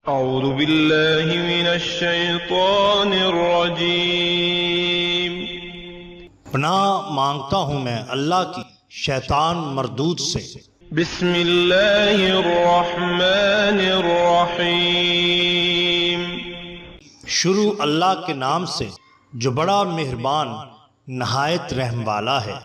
اعوذ باللہ من الشیطان الرجیم۔ پناہ مانگتا ہوں میں اللہ کی شیطان مردود سے۔ بسم اللہ الرحمن الرحیم۔ شروع اللہ کے نام سے جو بڑا مہربان نہایت رحم والا ہے۔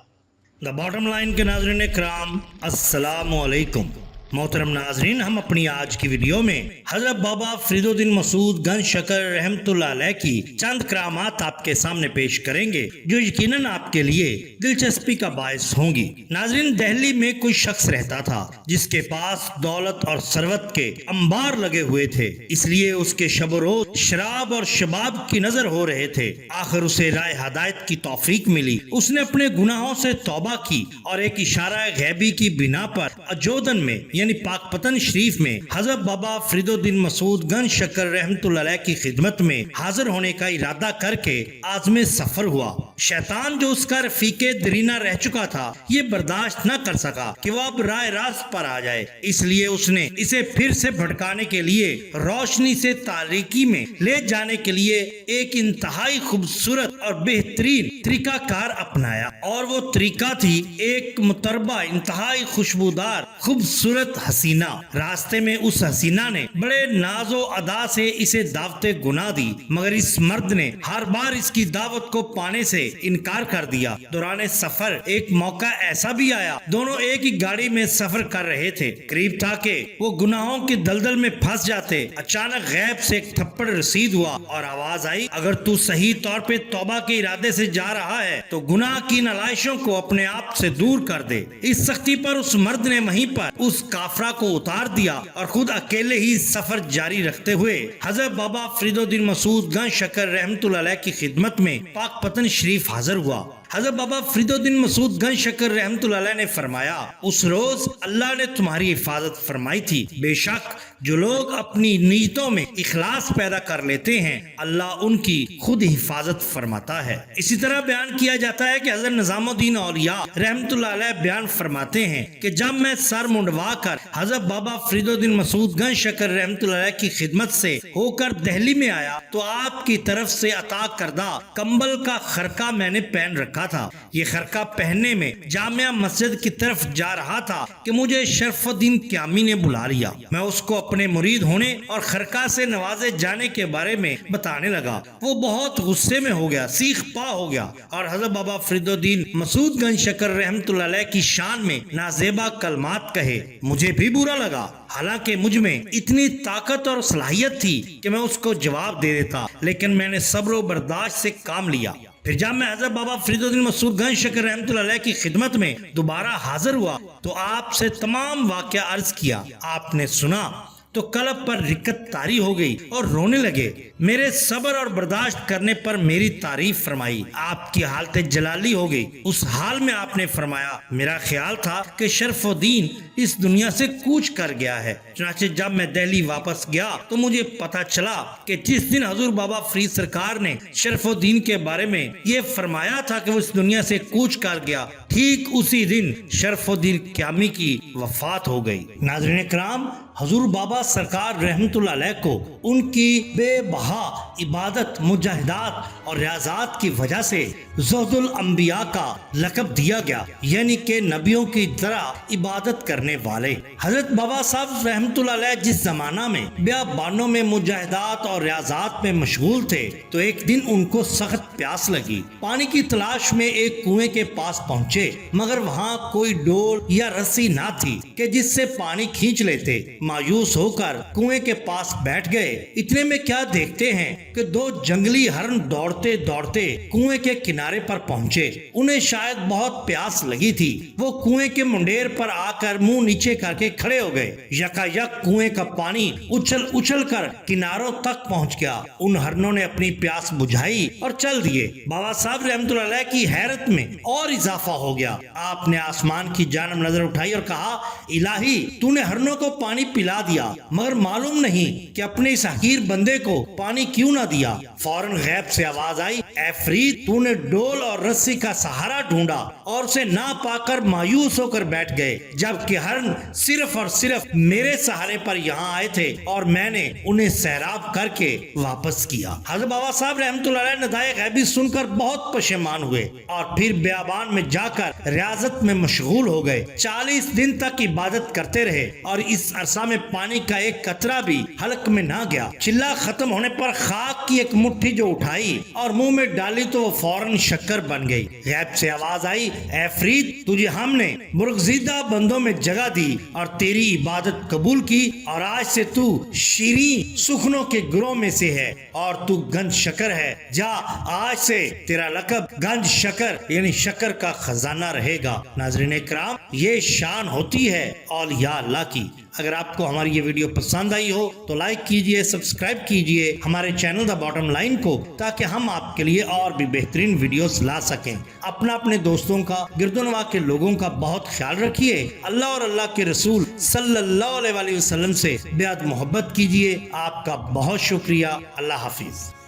دا باٹم لائن کے ناظرین کرام، السلام علیکم۔ محترم ناظرین، ہم اپنی آج کی ویڈیو میں حضرت بابا فرید الدین مسعود گنج شکر رحمت اللہ علیہ کی چند کرامات آپ کے سامنے پیش کریں گے جو یقیناً آپ کے لیے دلچسپی کا باعث ہوں گی۔ ناظرین، دہلی میں کوئی شخص رہتا تھا جس کے پاس دولت اور ثروت کے انبار لگے ہوئے تھے، اس لیے اس کے شب و روز شراب اور شباب کی نظر ہو رہے تھے۔ آخر اسے رائے ہدایت کی توفیق ملی، اس نے اپنے گناہوں سے توبہ کی اور ایک اشارہ غیبی کی بنا پر اجودن میں یعنی پاک پتن شریف میں حضرت بابا فرید الدین مسعود گنج شکر رحمت اللہ علیہ کی خدمت میں حاضر ہونے کا ارادہ کر کے عازم سفر ہوا۔ شیطان جو اس کا رفیق درینہ رہ چکا تھا یہ برداشت نہ کر سکا کہ وہ اب رائے راست پر آ جائے، اس لیے اس نے اسے پھر سے بھٹکانے کے لیے روشنی سے تاریکی میں لے جانے کے لیے ایک انتہائی خوبصورت اور بہترین طریقہ کار اپنایا، اور وہ طریقہ تھی ایک متربہ انتہائی خوشبودار خوبصورت حسینہ۔ راستے میں اس حسینہ نے بڑے ناز و ادا سے اسے دعوت گناہ دی، مگر اس مرد نے ہر بار اس کی دعوت کو پانے سے انکار کر دیا۔ دوران سفر ایک موقع ایسا بھی آیا، دونوں ایک ہی گاڑی میں سفر کر رہے تھے، قریب تھا کہ وہ گناہوں کی دلدل میں پھنس جاتے۔ اچانک غیب سے ایک تھپڑ رسید ہوا اور آواز آئی، اگر تو صحیح طور پہ توبہ کے ارادے سے جا رہا ہے تو گناہ کی نالائشوں کو اپنے آپ سے دور کر دے۔ اس سختی پر اس مرد نے وہیں پر اس کافرہ کو اتار دیا اور خود اکیلے ہی سفر جاری رکھتے ہوئے حضرت بابا فرید الدین مسعود گنج شکر رحمت اللہ علیہ کی خدمت میں پاک پتن شریف حاضر ہوا۔ حضرت بابا فرید الدین مسعود گنج شکر رحمت اللہ علیہ نے فرمایا، اس روز اللہ نے تمہاری حفاظت فرمائی تھی۔ بے شک جو لوگ اپنی نیتوں میں اخلاص پیدا کر لیتے ہیں اللہ ان کی خود حفاظت فرماتا ہے۔ اسی طرح بیان کیا جاتا ہے کہ حضرت نظام الدین اولیاء رحمت اللہ علیہ بیان فرماتے ہیں کہ جب میں سر منڈوا کر حضرت بابا فرید الدین مسعود گنج شکر رحمت اللہ علیہ کی خدمت سے ہو کر دہلی میں آیا تو آپ کی طرف سے عطا کردہ کمبل کا خرقہ میں نے پہن رکھا تھا۔ یہ خرقہ پہننے میں جامعہ مسجد کی طرف جا رہا تھا کہ مجھے شرف الدین قیامی نے بلا لیا۔ میں اس کو اپنے مرید ہونے اور خرقہ سے نوازے جانے کے بارے میں بتانے لگا۔ وہ بہت غصے میں ہو گیا، سیخ پا ہو گیا اور حضرت بابا فرید الدین مسعود گنج شکر رحمت اللہ علیہ کی شان میں نازیبا کلمات کہے۔ مجھے بھی برا لگا، حالانکہ مجھ میں اتنی طاقت اور صلاحیت تھی کہ میں اس کو جواب دے دیتا، لیکن میں نے صبر و برداشت سے کام لیا۔ پھر جب میں حضرت بابا فرید الدین مسعود گنج شکر رحمت اللہ علیہ کی خدمت میں دوبارہ حاضر ہوا تو آپ سے تمام واقعہ عرض کیا۔ آپ نے سنا تو قلب پر رکت طاری ہو گئی اور رونے لگے۔ میرے صبر اور برداشت کرنے پر میری تعریف فرمائی۔ آپ کی حالت جلالی ہو گئی۔ اس حال میں آپ نے فرمایا، میرا خیال تھا کہ شرف الدین اس دنیا سے کوچ کر گیا ہے۔ چنانچہ جب میں دہلی واپس گیا تو مجھے پتا چلا کہ جس دن حضور بابا فرید سرکار نے شرف الدین کے بارے میں یہ فرمایا تھا کہ وہ اس دنیا سے کوچ کر گیا، ٹھیک اسی دن شرف الدین قیامی کی وفات ہو گئی۔ ناظرین کرام، حضور بابا سرکار رحمت اللہ علیہ کو ان کی بے بہا عبادت، مجاہدات اور ریاضات کی وجہ سے زہد الانبیاء کا لقب دیا گیا، یعنی کہ نبیوں کی طرح عبادت کرنے والے۔ حضرت بابا صاحب رحمت اللہ علیہ جس زمانہ میں بیابانوں میں مجاہدات اور ریاضات میں مشغول تھے تو ایک دن ان کو سخت پیاس لگی۔ پانی کی تلاش میں ایک کنویں کے پاس پہنچے، مگر وہاں کوئی ڈول یا رسی نہ تھی کہ جس سے پانی کھینچ لیتے۔ مایوس ہو کر کنویں کے پاس بیٹھ گئے۔ اتنے میں کیا دیکھتے ہیں کہ دو جنگلی ہرن دوڑتے دوڑتے کنویں کے کنارے پر پہنچے۔ انہیں شاید بہت پیاس لگی تھی، وہ کنویں کے منڈیر پر آ کر منہ نیچے کر کے کھڑے ہو گئے۔ یکا یک کنویں کا پانی اچھل اچھل کر کناروں تک پہنچ گیا۔ ان ہرنوں نے اپنی پیاس بجھائی اور چل دیے۔ بابا صاحب رحمت اللہ علیہ کی حیرت میں اور اضافہ ہو گیا۔ آپ نے آسمان کی جانب نظر اٹھائی اور کہا، الہی تو نے ہرنوں کو پانی پلا دیا مگر معلوم نہیں کہ اپنے اس حقیر بندے کو پانی کیوں نہ دیا۔ فوراً غیب سے آواز آئی، اے فرید تو نے ڈول اور رسی کا سہارا ڈھونڈا اور اسے نہ پا کر مایوس ہو کر بیٹھ گئے، جبکہ ہرن صرف اور صرف میرے سہارے پر یہاں آئے تھے اور میں نے انہیں سیراب کر کے واپس کیا۔ حضرت بابا صاحب رحمۃ اللہ علیہ ندائے غیبی سن کر بہت پشیمان ہوئے اور پھر بیابان میں جا کر ریاضت میں مشغول ہو گئے۔ 40 دن تک عبادت کرتے رہے اور اس عرصہ میں پانی کا ایک قطرہ بھی حلق میں نہ گیا۔ چلہ ختم ہونے پر خاک کی ایک مٹھی جو اٹھائی اور منہ میں ڈالی تو وہ فوراً شکر بن گئی۔ غیب سے آواز آئی، اے فرید تجھے ہم نے برگزیدہ بندوں میں جگہ دی اور تیری عبادت قبول کی اور آج سے تو شیریں سخنوں کے گروہ میں سے ہے اور تو گنج شکر ہے۔ جا آج سے تیرا لقب گنج شکر یعنی شکر کا خزانہ رہے گا۔ ناظرین اکرام، یہ شان ہوتی ہے اولیاء اللہ کی۔ اگر آپ کو ہماری یہ ویڈیو پسند آئی ہو تو لائک کیجئے، سبسکرائب کیجئے ہمارے چینل دا باٹم لائن کو، تاکہ ہم آپ کے لیے اور بھی بہترین ویڈیوز لا سکیں۔ اپنے دوستوں کا، گرد و نواح کے لوگوں کا بہت خیال رکھیے۔ اللہ اور اللہ کے رسول صلی اللہ علیہ وسلم سے بے حد محبت کیجئے۔ آپ کا بہت شکریہ۔ اللہ حافظ۔